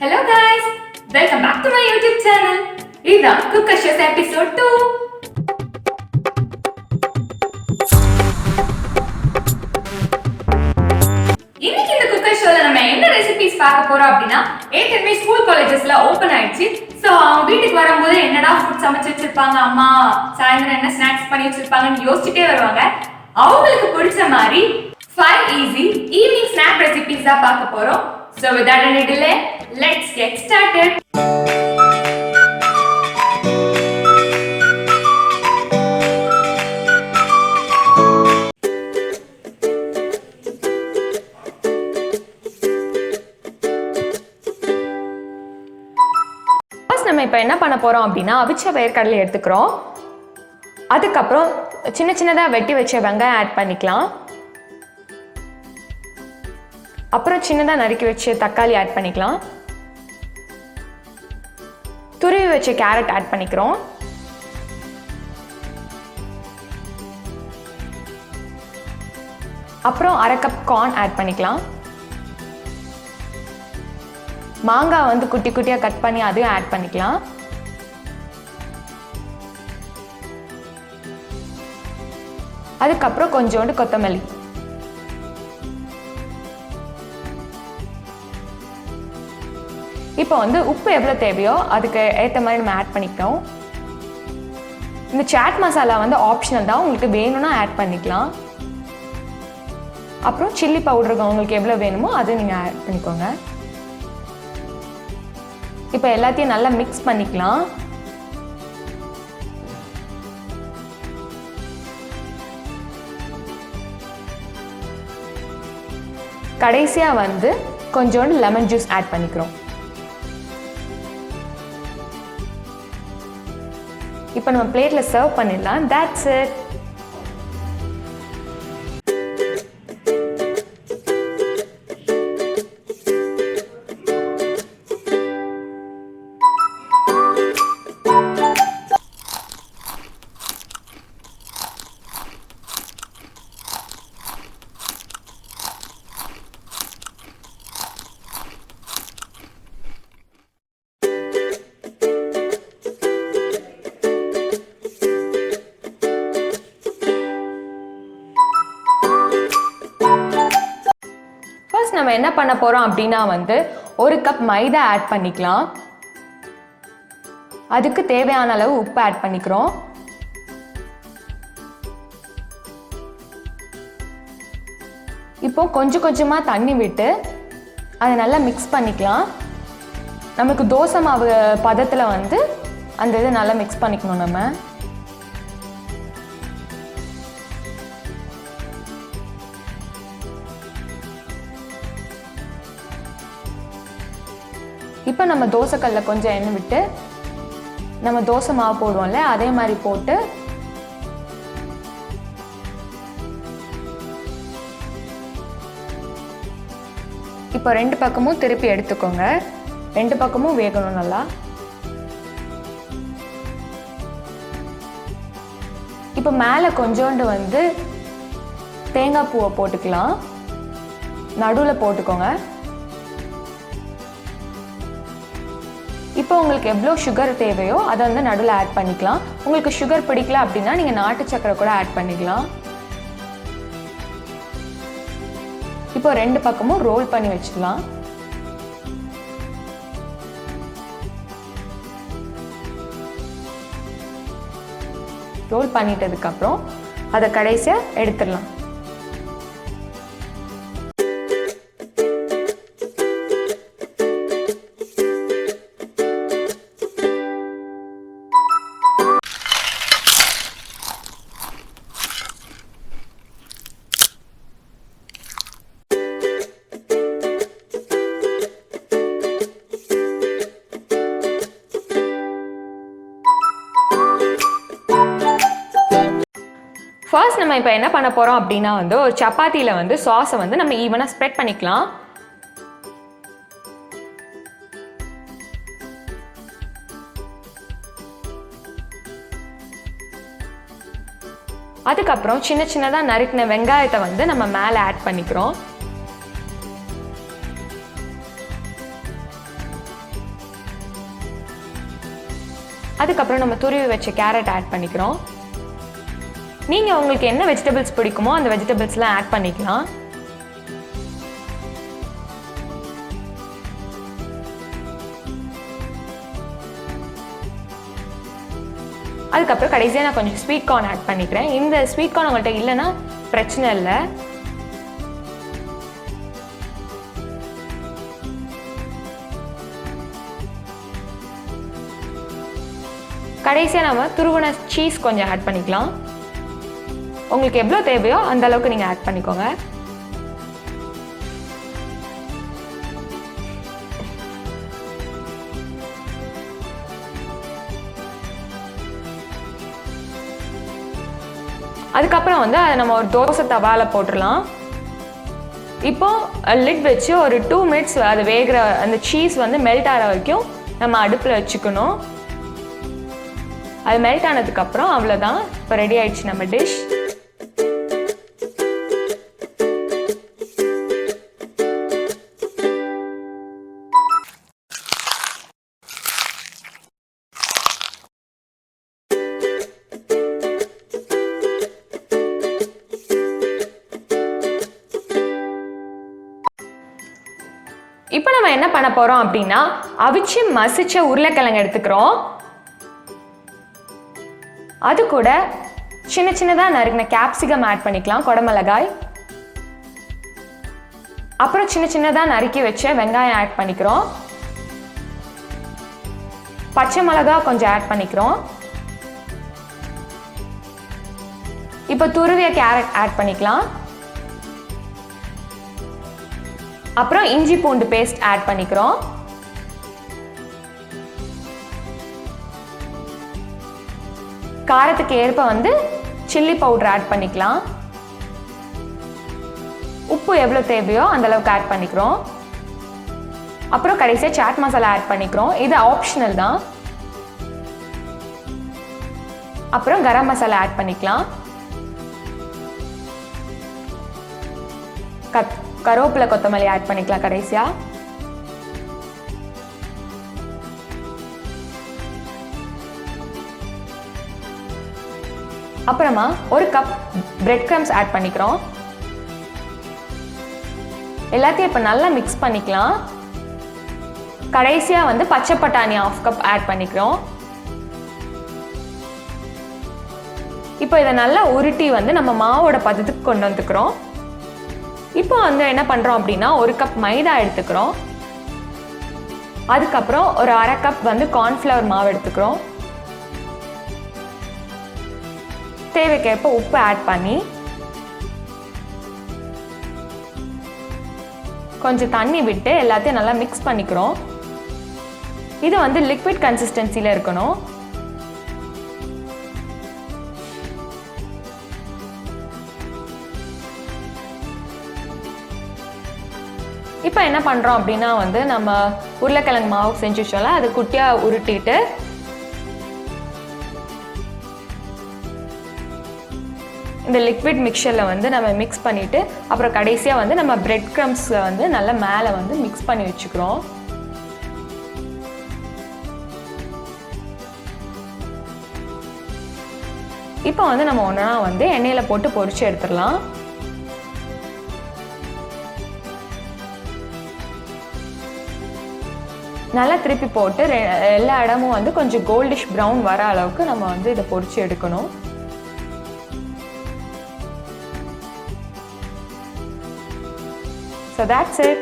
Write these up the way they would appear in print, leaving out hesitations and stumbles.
Hello guys, welcome back to my YouTube channel. This is Cook Shows episode 2. இன்னைக்கு இந்த cooker ஷோல நம்ம என்ன ரெசிபிஸ் பார்க்க போறோம் அப்படினா ஏற்கனவே ஸ்கூல் காலேजेसல ஓபன் ஆயிடுச்சு. சோ அவங்க வீட்டுக்கு வரும்போது என்னடா ஃபுட் சமைச்சு வச்சிருப்பாங்க அம்மா, சாயந்தரம் என்ன ஸ்நாக்ஸ் பண்ணி வச்சிருப்பாங்கன்னு யோசிச்சுட்டே வருவாங்க. அவங்களுக்கு பிடிச்ச மாதிரி 5 easy evening snack recipes தான் பார்க்க போறோம். So without any delay, let's get started. நம்ம இப்போ என்ன பண்ண போறோம் அப்படின்னா அவிச்ச வேர்க்கடலை எடுத்துக்கிறோம். அதுக்கப்புறம் சின்ன சின்னதாக வெட்டி வச்ச வெங்காயம் ஆட் பண்ணிக்கலாம். அப்புறம் சின்னதாக நறுக்கி வச்ச தக்காளி ஆட் பண்ணிக்கலாம். துருவி வச்ச கேரட் ஆட் பண்ணிக்கிறோம். அப்புறம் 1/2 கப் கார்ன் ஆட் பண்ணிக்கலாம். மாங்காய் வந்து குட்டி குட்டியாக கட் பண்ணி அதையும் ஆட் பண்ணிக்கலாம். அதுக்கப்புறம் கொஞ்சோண்டு கொத்தமல்லி. இப்போ வந்து உப்பு எவ்வளோ தேவையோ அதுக்கு ஏற்ற மாதிரி நம்ம ஆட் பண்ணிக்கிறோம். இந்த சாட் மசாலா வந்து ஆப்ஷனல் தான், உங்களுக்கு வேணும்னா ஆட் பண்ணிக்கலாம். அப்புறம் சில்லி பவுடர் உங்களுக்கு எவ்வளோ வேணுமோ அதை நீங்கள் ஆட் பண்ணிக்கோங்க. இப்போ எல்லாத்தையும் நல்லா மிக்ஸ் பண்ணிக்கலாம். கடைசியாக வந்து கொஞ்சோண்டு லெமன் ஜூஸ் ஆட் பண்ணிக்கிறோம். இப்போ நம்ம பிளேட்டில் சர்வ் பண்ணிடலாம். That's it. நம்ம என்ன பண்ண போறோம் அப்படின்னா வந்து 1 கப் மைதா ஆட் பண்ணிக்கலாம். அதுக்கு தேவையான அளவு உப்பு ஆட் பண்ணிக்கிறோம். இப்போ கொஞ்சம் கொஞ்சமா தண்ணி விட்டு அதை நல்லா மிக்ஸ் பண்ணிக்கலாம். நமக்கு தோசை மாவு பதத்தில் வந்து அந்த இதை நல்லா மிக்ஸ் பண்ணிக்கணும். நம்ம இப்போ நம்ம தோசைக்கல்ல கொஞ்சம் எண்ணெய் விட்டு நம்ம தோசை மாவு போடுவோம்ல அதே மாதிரி போட்டு இப்போ 2 பக்கமும் திருப்பி எடுத்துக்கோங்க. 2 பக்கமும் வேகணும் நல்லா. இப்போ மேலே கொஞ்சோண்டு வந்து தேங்காய் பூவை போட்டுக்கலாம். நடுவில் போட்டுக்கோங்க. இப்போ உங்களுக்கு எவ்வளோ சுகர் தேவையோ அதை வந்து நடுவில் ஆட் பண்ணிக்கலாம். உங்களுக்கு சுகர் பிடிக்கல அப்படின்னா நீங்கள் நாட்டு சக்கரை கூட ஆட் பண்ணிக்கலாம். இப்போ 2 பக்கமும் ரோல் பண்ணி வச்சுக்கலாம். ரோல் பண்ணிட்டதுக்கப்புறம் அதை கடைசியாக எடுத்துடலாம். ஃபர்ஸ்ட் நம்ம இப்போ என்ன பண்ண போகிறோம் அப்படின்னா வந்து ஒரு சப்பாத்தியில் வந்து சாஸை வந்து நம்ம ஈவனாக ஸ்ப்ரெட் பண்ணிக்கலாம். அதுக்கப்புறம் சின்ன சின்னதாக நறுக்கின வெங்காயத்தை வந்து நம்ம மேலே ஆட் பண்ணிக்கிறோம். அதுக்கப்புறம் நம்ம துருவி வச்ச கேரட் ஆட் பண்ணிக்கிறோம். நீங்கள் உங்களுக்கு என்ன வெஜிடபிள்ஸ் பிடிக்குமோ அந்த வெஜிடபிள்ஸ்லாம் ஆட் பண்ணிக்கலாம். அதுக்கப்புறம் கடைசியாக நான் கொஞ்சம் ஸ்வீட் கார்ன் ஆட் பண்ணிக்கிறேன். இந்த ஸ்வீட் கார்ன் உங்கள்கிட்ட இல்லைன்னா பிரச்சனை இல்லை. கடைசியாக நம்ம துருவன சீஸ் கொஞ்சம் ஆட் பண்ணிக்கலாம். உங்களுக்கு எவ்வளோ தேவையோ அந்த அளவுக்கு நீங்கள் ஆட் பண்ணிக்கோங்க. அதுக்கப்புறம் வந்து அதை நம்ம ஒரு தோசை தவாவில் போட்டுடலாம். இப்போ லிட் வச்சு ஒரு 2 minutes அது வேகிற அந்த சீஸ் வந்து மெல்ட் ஆகிற வரைக்கும் நம்ம அடுப்பில் வச்சுக்கணும். அது மெல்ட் ஆனதுக்கப்புறம் அவ்வளோதான், இப்போ ரெடி ஆயிடுச்சு நம்ம டிஷ். இப்போ நம்ம என்ன பண்ண போறோம் அப்படின்னா அவிச்சு மசிச்ச உருளைக்கிழங்கு எடுத்துக்கிறோம். அது கூட சின்ன சின்னதாக நறுக்கின கேப்சிகம் ஆட் பண்ணிக்கலாம், குடமிளகாய். அப்புறம் சின்ன சின்னதாக நறுக்கி வச்ச வெங்காயம் ஆட் பண்ணிக்கிறோம். பச்சை மிளகாய் கொஞ்சம் ஆட் பண்ணிக்கிறோம். இப்போ துருவிய கேரட் ஆட் பண்ணிக்கலாம். அப்புறம் இஞ்சி பூண்டு பேஸ்ட் ஆட் பண்ணிக்கிறோம். காரத்துக்கு ஏற்ப வந்து சில்லி பவுடர் ஆட் பண்ணிக்கலாம். உப்பு எவ்வளோ தேவையோ அந்த அளவுக்கு ஆட் பண்ணிக்கிறோம். அப்புறம் கடைசியாக சாட் மசாலா ஆட் பண்ணிக்கிறோம். இது ஆப்ஷனல் தான். அப்புறம் கரம் மசாலா ஆட் பண்ணிக்கலாம். கருவேப்பிலை கொத்தமல்லி ஆட் பண்ணிக்கலாம் கடைசியா. அப்புறமா ஒரு கப் பிரெட் கிரம்ஸ் ஆட் பண்ணிக்கிறோம். எல்லாத்தையும் இப்போ நல்லா மிக்ஸ் பண்ணிக்கலாம். கடைசியா வந்து பச்சை பட்டாணி 1/2 கப் ஆட் பண்ணிக்கிறோம். இப்போ இதை நல்லா உருட்டி வந்து நம்ம மாவோட பதத்துக்கு கொண்டு வந்துக்கிறோம். இப்போ வந்து என்ன பண்ணுறோம் அப்படின்னா ஒரு கப் மைதா எடுத்துக்கிறோம். அதுக்கப்புறம் ஒரு 1/2 கப் வந்து கார்ன்ஃப்ளவர் மாவு எடுத்துக்கிறோம். தேவைக்கேற்ப உப்பு ஆட் பண்ணி கொஞ்சம் தண்ணி விட்டு எல்லாத்தையும் நல்லா மிக்ஸ் பண்ணிக்கிறோம். இது வந்து லிக்விட் கன்சிஸ்டன்சியில் இருக்கணும். இப்போ என்ன பண்ணுறோம் அப்படின்னா வந்து நம்ம உருளைக்கிழங்கு மாவு செஞ்சு வச்சோம்ல, அது குட்டியாக உருட்டிட்டு இந்த லிக்விட் மிக்சரில் வந்து நம்ம மிக்ஸ் பண்ணிவிட்டு அப்புறம் கடைசியாக வந்து நம்ம பிரெட் க்ரம்ஸில் வந்து நல்லா மேலே வந்து மிக்ஸ் பண்ணி வச்சுக்கிறோம். இப்போ வந்து நம்ம ஒன்றா வந்து எண்ணெயில் போட்டு பொரிச்சு எடுத்துடலாம். நல்லா திருப்பி போட்டு எல்லா இடமும் வந்து கொஞ்சம் கோல்டிஷ் ப்ரௌன் வர அளவுக்கு நம்ம வந்து இதை பொரிச்சு எடுக்கணும். So that's it.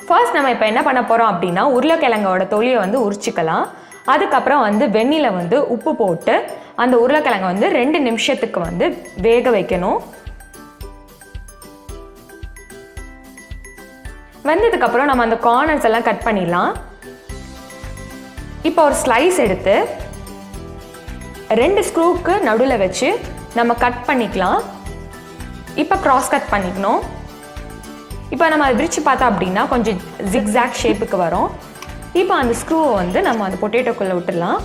ஃபர்ஸ்ட் நம்ம இப்போ என்ன பண்ண போகிறோம் அப்படின்னா உருளைக்கிழங்கோட தொலியை வந்து உரிச்சிக்கலாம். அதுக்கப்புறம் வந்து வெந்நில வந்து உப்பு போட்டு அந்த உருளைக்கிழங்கை வந்து 2 நிமிஷத்துக்கு வந்து வேக வைக்கணும். வெந்ததுக்கப்புறம் நம்ம அந்த கார்னர்ஸ் எல்லாம் கட் பண்ணிடலாம். இப்போ ஒரு ஸ்லைஸ் எடுத்து 2 ஸ்க்ரூக்கு நடுவில் வச்சு நம்ம கட் பண்ணிக்கலாம். இப்போ கிராஸ் கட் பண்ணிக்கணும். இப்போ நம்ம அதை விரிச்சு பார்த்தா அப்படின்னா கொஞ்சம் ஜிக்ஸாக் ஷேப்புக்கு வரும். இப்போ அந்த ஸ்க்ரூவை வந்து நம்ம அந்த பொட்டேட்டோக்குள்ளே விட்டுடலாம்.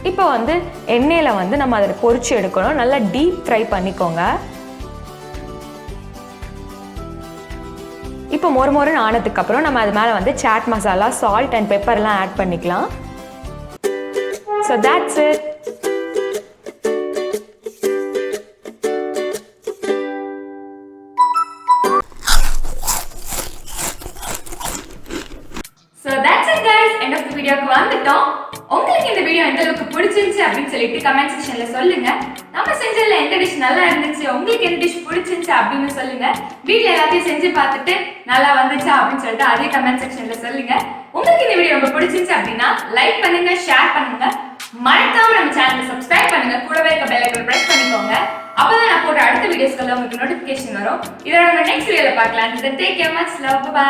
இப்போ வந்து எண்ணெயில் வந்து நம்ம அதை பொரிச்சு எடுக்கணும். நல்லா டீப் ஃப்ரை பண்ணிக்கோங்க. இப்போ மொறுமொறுன்னு ஆனதுக்கு அப்புறம் நம்ம அது மேலே வந்து சாட் மசாலா, சால்ட் அண்ட் பெப்பர்லாம் ஆட் பண்ணிக்கலாம். So that's it. So that's it guys, end of the video க்கு வந்துட்டோம். உங்களுக்கு இந்த வீடியோ எந்த அளவுக்கு பிடிச்சிருந்துச்சு அப்படின்னு சொல்லிட்டு கமெண்ட் செக்ஷன்ல சொல்லுங்க. நம்ம செஞ்சதுல எந்த டிஷ் நல்லா இருந்துச்சு, உங்களுக்கு எந்த டிஷ் பிடிச்சிருந்துச்சு அப்படின்னு சொல்லுங்க. வீட்ல எல்லாத்தையும் செஞ்சு பார்த்துட்டு நல்லா வந்துச்சா அப்படின்னு சொல்லிட்டு அதே கமெண்ட் செக்ஷன்ல சொல்லுங்க. உங்களுக்கு இந்த வீடியோ ரொம்ப பிடிச்சிருந்துச்சு அப்படின்னா லைக் பண்ணுங்க, ஷேர் பண்ணுங்க, மறக்காம நம்ம சேனலை சப்ஸ்கிரைப் பண்ணுங்க, கூடவே இருக்க பெல் ஐகானை பிரஸ் பண்ணிக்கோங்க. அப்பதான் நான் போடுற அடுத்த வீடியோஸ்க்கு உங்களுக்கு நோட்டிபிகேஷன் வரும். இதை நம்ம நெக்ஸ்ட் வீடியோல பார்க்கலாம். Take care, much love, by.